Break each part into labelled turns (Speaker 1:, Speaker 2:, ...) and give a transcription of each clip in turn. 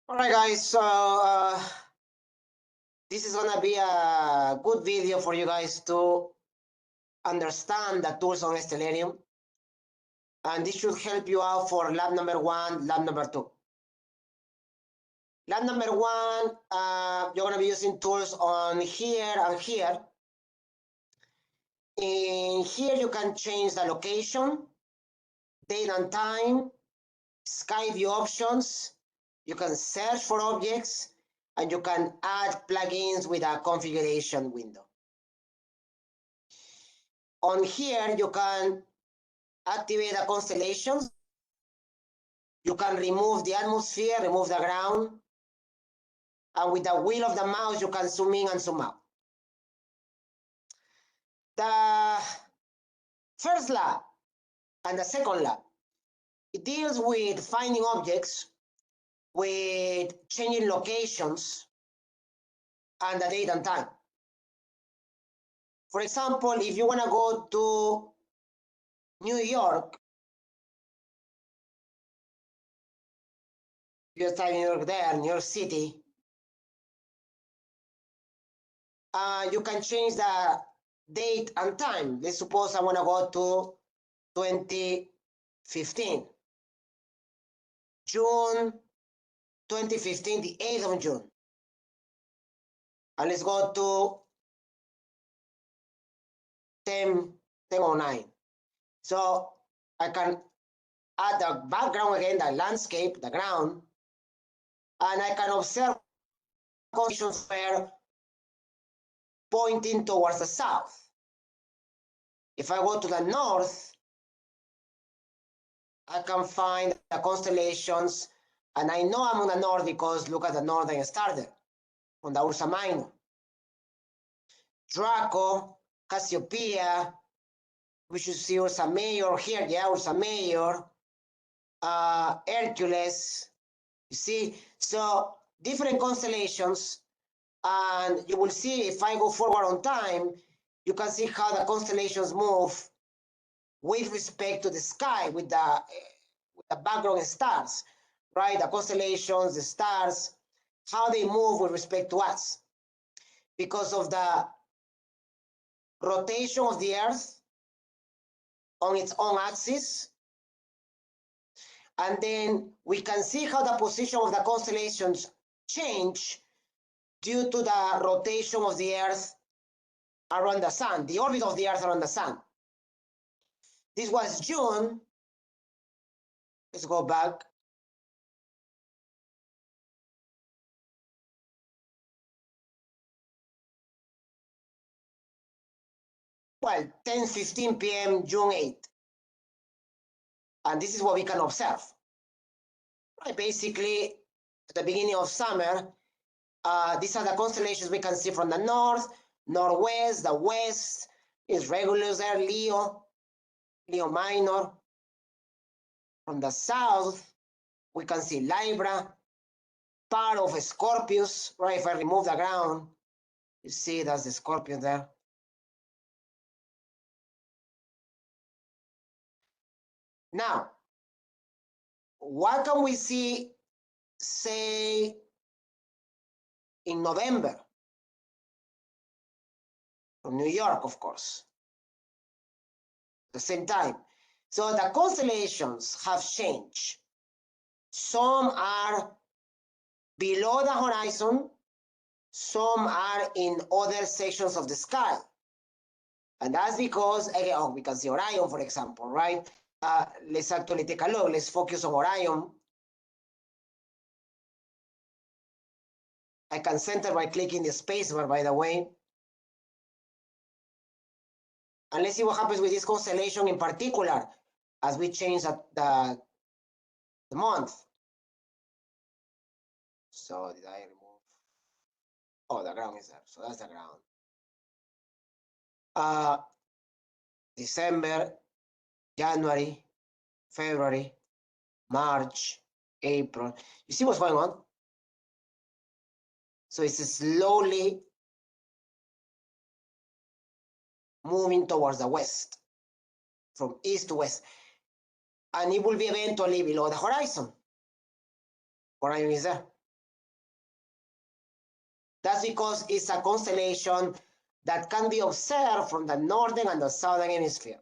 Speaker 1: All right, guys. So this is gonna be a good video for you guys to understand the tools on Stellarium, and this should help you out for lab number 1, lab number 2. Lab number 1, you're gonna be using tools on here and here. In here, you can change the location, date and time, sky view options. You can search for objects, and you can add plugins with a configuration window. On here, you can activate the constellations. You can remove the atmosphere, remove the ground. And with the wheel of the mouse, you can zoom in and zoom out. The first lab and the second lab, it deals with finding objects, with changing locations, and the date and time. For example, if you want to go to New York, you type New York there, New York City, you can change the date and time. Let's suppose I want to go to 2015, June 2015, the 8th of June. And let's go to 10:09. So I can add the background again, the landscape, the ground, and I can observe conditions were pointing towards the south. If I go to the north, I can find the constellations, and I know I'm on the north because look at the northern star there, on the Ursa Minor. Draco, Cassiopeia, we should see Ursa Major here, yeah, Ursa Major, Hercules, you see? So different constellations, and you will see if I go forward on time, you can see how the constellations move with respect to the sky, with the background stars, right? The constellations, the stars, how they move with respect to us. Because of the rotation of the Earth on its own axis. And then we can see how the position of the constellations change due to the rotation of the Earth around the sun, the orbit of the Earth around the sun. This was June. Let's go back. Well, 10:15 p.m., June 8th. And this is what we can observe. Right, basically, at the beginning of summer, these are the constellations we can see from the north, northwest, the west is Regulus there, Leo Minor. From the south, we can see Libra, part of Scorpius, right? If I remove the ground, you see that's the Scorpion there. Now, what can we see, say, in November? From New York, of course. The same time. So the constellations have changed. Some are below the horizon, some are in other sections of the sky. And that's because, again, we can see Orion, for example, right? Let's actually take a look. Let's focus on Orion. I can center by clicking the spacebar, by the way. And let's see what happens with this constellation in particular as we change the month. So did I remove? Oh, the ground is there. So that's the ground. December, January, February, March, April. You see what's going on? So it's slowly moving towards the west, from east to west. And it will be eventually below the horizon. Orion is there. That's because it's a constellation that can be observed from the northern and the southern hemisphere.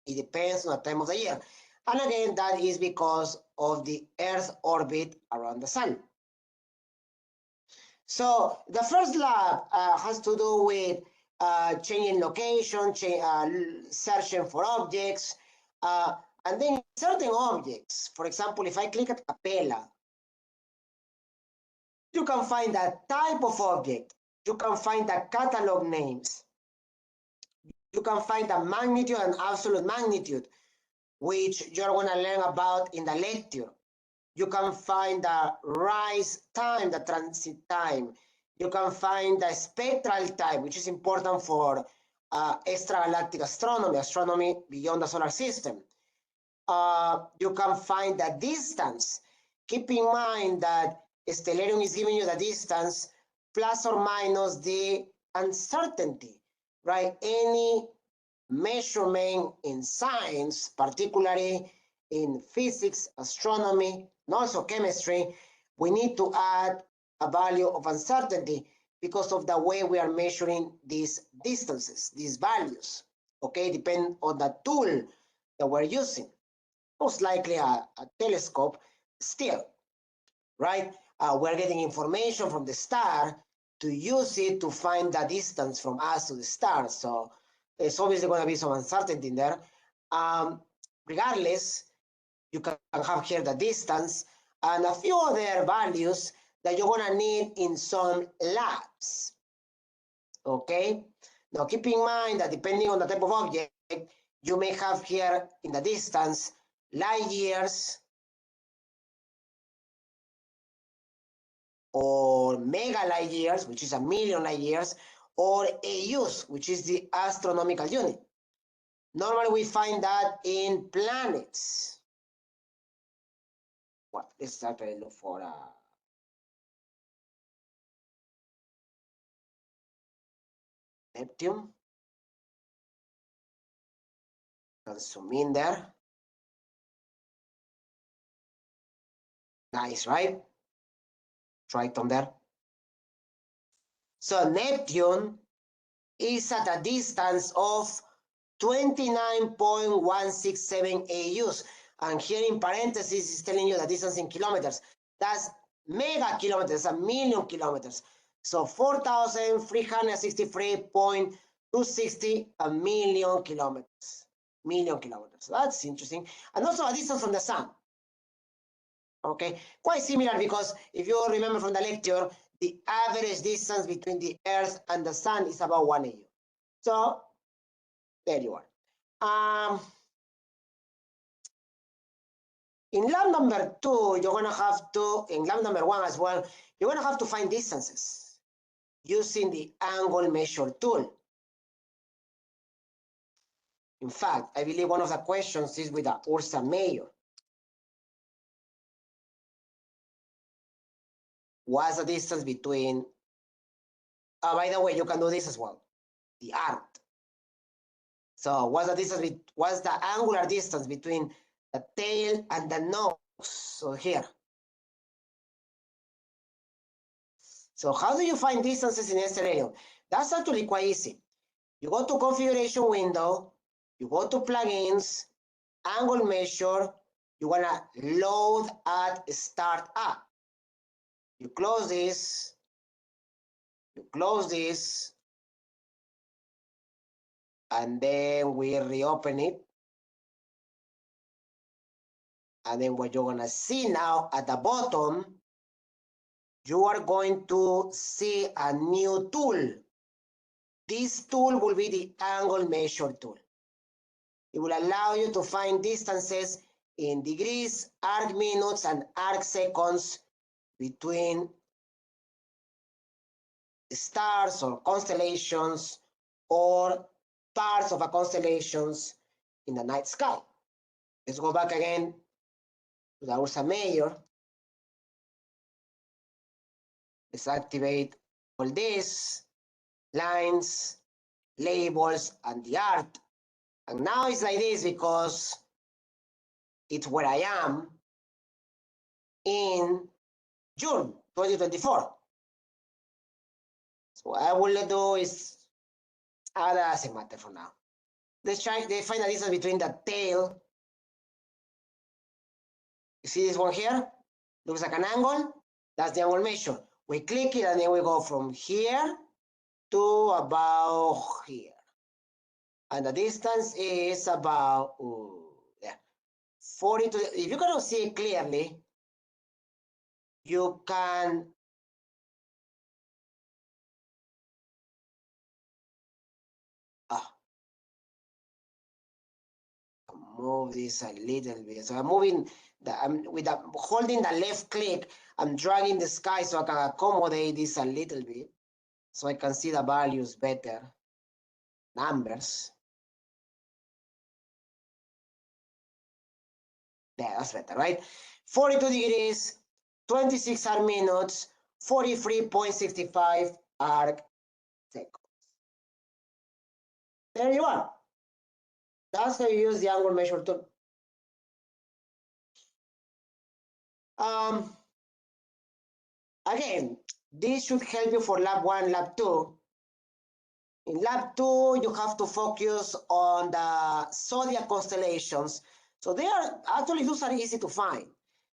Speaker 1: It depends on the time of the year. And again, that is because of the Earth's orbit around the sun. So the first lab has to do with changing location, searching for objects, and then certain objects. For example, if I click at Capella, you can find the type of object. You can find the catalog names. You can find the magnitude and absolute magnitude, which you're going to learn about in the lecture. You can find the rise time, the transit time. You can find the spectral time, which is important for extragalactic astronomy beyond the solar system. You can find the distance. Keep in mind that Stellarium is giving you the distance plus or minus the uncertainty, right? Any measurement in science, particularly in physics, astronomy, and also chemistry, we need to add a value of uncertainty because of the way we are measuring these distances, these values, okay? Depend on the tool that we're using. Most likely a telescope still, right? We're getting information from the star to use it to find the distance from us to the star. So there's obviously going to be some uncertainty in there. Regardless, you can have here the distance and a few other values that you're going to need in some labs. Okay? Now keep in mind that depending on the type of object, you may have here in the distance light years or mega light years, which is 1,000,000 light years, or AUs, which is the astronomical unit. Normally we find that in planets. Well, let's start to look for Neptune. I'll zoom in there. Nice, right? Right on there. So Neptune is at a distance of 29.167 AUs. And here in parentheses is telling you the distance in kilometers. That's mega kilometers, 1,000,000 kilometers. So 4,363.260 million kilometers. Million kilometers. That's interesting. And also a distance from the sun. Okay, quite similar because if you remember from the lecture, the average distance between the Earth and the sun is about 1 AU. So there you are. In lab number 2, you're going to have to, in lab number 1 as well, you're going to have to find distances using the angle measure tool. In fact, I believe one of the questions is with the Ursa Major. What's the distance between, by the way, you can do this as well, the art. So what's the distance, what's the angular distance between the tail and the nose? So here. So how do you find distances in Stellarium? That's actually quite easy. You go to configuration window, you go to plugins, angle measure, you want to load at startup. You close this, and then we reopen it. And then what you're going to see now at the bottom, you are going to see a new tool. This tool will be the angle measure tool. It will allow you to find distances in degrees, arc minutes, and arc seconds between stars or constellations or parts of a constellations in the night sky. Let's go back again to the Ursa Major. Let's activate all this, lines, labels, and the art. And now it's like this because it's where I am in June 2024. So what I will do is, that doesn't matter for now. Let's try to find the distance between the tail. You see this one here? Looks like an angle. That's the angle measure. We click it and then we go from here to about here. And the distance is about, yeah, 42. If you cannot see it clearly, you can move this a little bit. So I'm moving holding the left click, I'm dragging the sky so I can accommodate this a little bit so I can see the values better. Numbers. Yeah, that's better, right? 42 degrees, 26 arc minutes, 43.65 arc seconds. There you are. That's how you use the angle measure tool. Again, this should help you for lab 1, lab 2. In lab 2, you have to focus on the zodiac constellations. So they are actually, those are easy to find.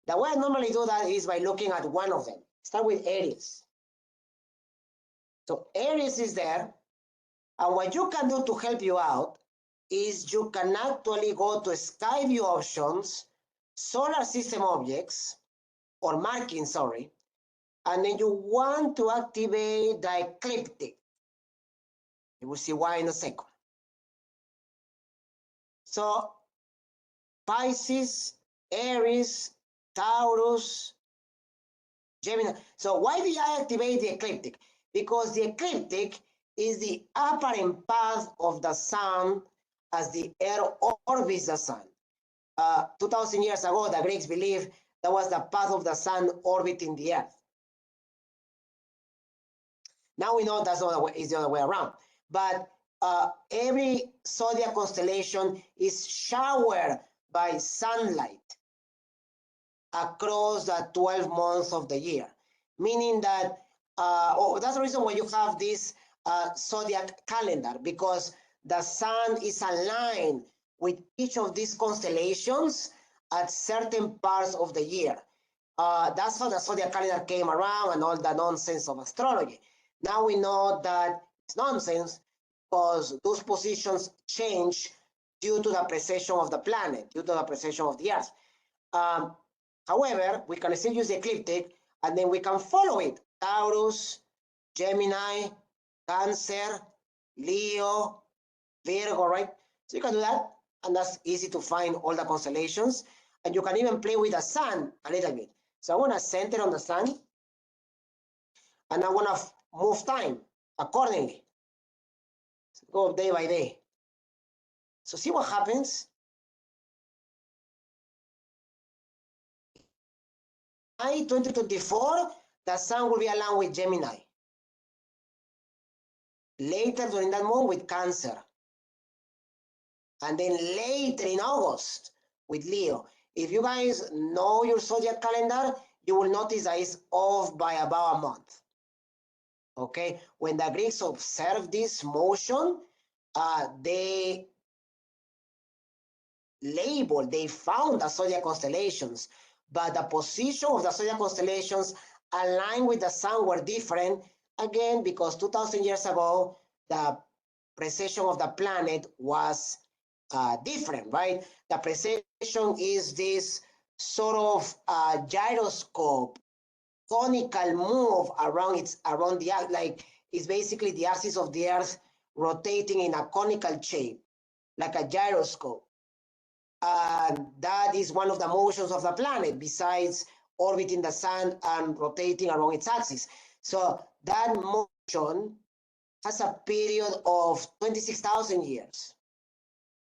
Speaker 1: The way I normally do that is by looking at one of them. Start with Aries. So Aries is there. And what you can do to help you out is you can actually go to sky view options, solar system objects, or marking, sorry. And then you want to activate the ecliptic. You will see why in a second. So Pisces, Aries, Taurus, Gemini. So why did I activate the ecliptic? Because the ecliptic is the apparent path of the sun as the Earth orbits the sun. 2,000 years ago, the Greeks believed that was the path of the sun orbiting the Earth. Now we know that's not the way, it's the other way around. But every zodiac constellation is showered by sunlight across the 12 months of the year, meaning that that's the reason why you have this zodiac calendar, because the sun is aligned with each of these constellations at certain parts of the year. That's how the zodiac calendar came around and all the nonsense of astrology. Now we know that it's nonsense because those positions change due to the precession of the planet, due to the precession of the Earth. However, we can still use the ecliptic and then we can follow it. Taurus, Gemini, Cancer, Leo, Virgo, right? So you can do that, and that's easy to find all the constellations. And you can even play with the sun a little bit. So I want to center on the sun, and I want to move time accordingly. So go day by day. So see what happens. 2024, the sun will be aligned with Gemini. Later during that month with Cancer. And then later in August with Leo. If you guys know your zodiac calendar, you will notice that it's off by about a month. Okay, when the Greeks observed this motion, they found the zodiac constellations, but the position of the zodiac constellations aligned with the sun were different, again, because 2,000 years ago, the precession of the planet was different, right? The precession is this sort of gyroscope, conical move around the earth, like it's basically the axis of the earth rotating in a conical shape, like a gyroscope. And that is one of the motions of the planet, besides orbiting the sun and rotating along its axis. So that motion has a period of 26,000 years.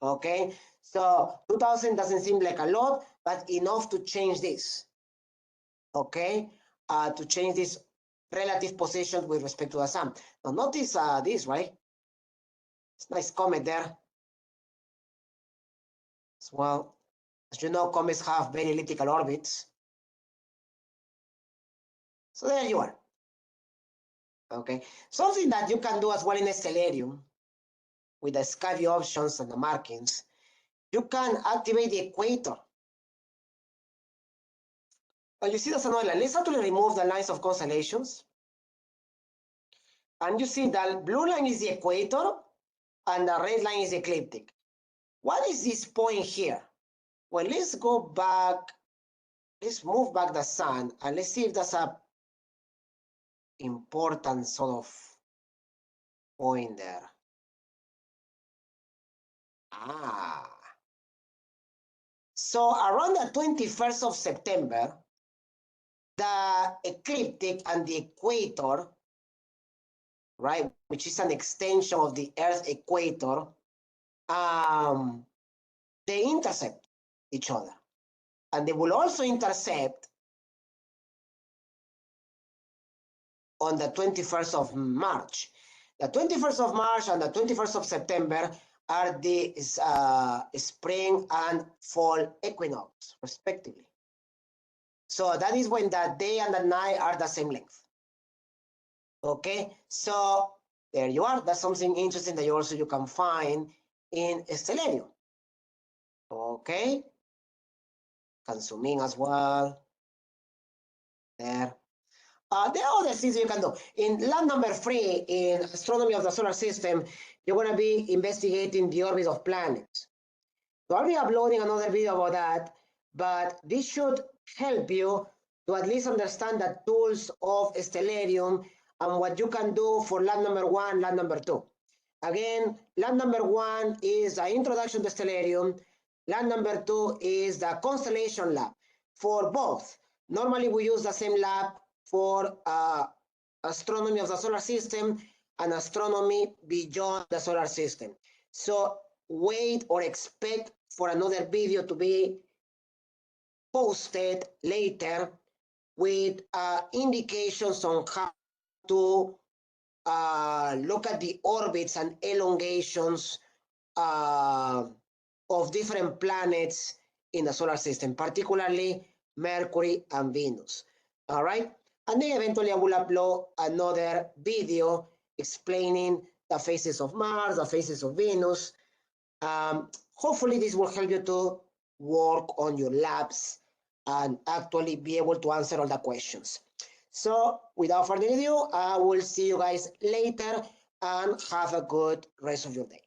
Speaker 1: Okay, so 2,000 doesn't seem like a lot, but enough to change this. Okay, to change this relative position with respect to the sun. Now notice this, right? It's a nice comet there. Well, as you know, comets have very elliptical orbits. So there you are. Okay, something that you can do as well in Stellarium with the sky view options and the markings, you can activate the equator. You see that's another line. Let's actually remove the lines of constellations. And you see the blue line is the equator and the red line is the ecliptic. What is this point here? Well, let's go back. Let's move back the sun and let's see if that's a important sort of point there. So around the 21st of September, the ecliptic and the equator, right, which is an extension of the Earth equator, they intercept each other. And they will also intercept on the 21st of March. The 21st of March and the 21st of September are the spring and fall equinox, respectively. So that is when the day and the night are the same length. Okay, so there you are. That's something interesting that you can find in Stellarium. Okay, can zoom in as well. There. There are other things you can do. In lab number 3, in astronomy of the solar system, you're going to be investigating the orbit of planets. So I'll be uploading another video about that, but this should help you to at least understand the tools of Stellarium and what you can do for lab number 1, lab number 2. Again, lab number 1 is the introduction to Stellarium. Lab number 2 is the constellation lab. For both, normally we use the same lab for astronomy of the solar system and astronomy beyond the solar system. So wait or expect for another video to be posted later with indications on how to look at the orbits and elongations of different planets in the solar system, particularly Mercury and Venus. All right, and then eventually I will upload another video explaining the phases of Mars, the phases of Venus. Hopefully this will help you to work on your labs and actually be able to answer all the questions. So without further ado, I will see you guys later and have a good rest of your day.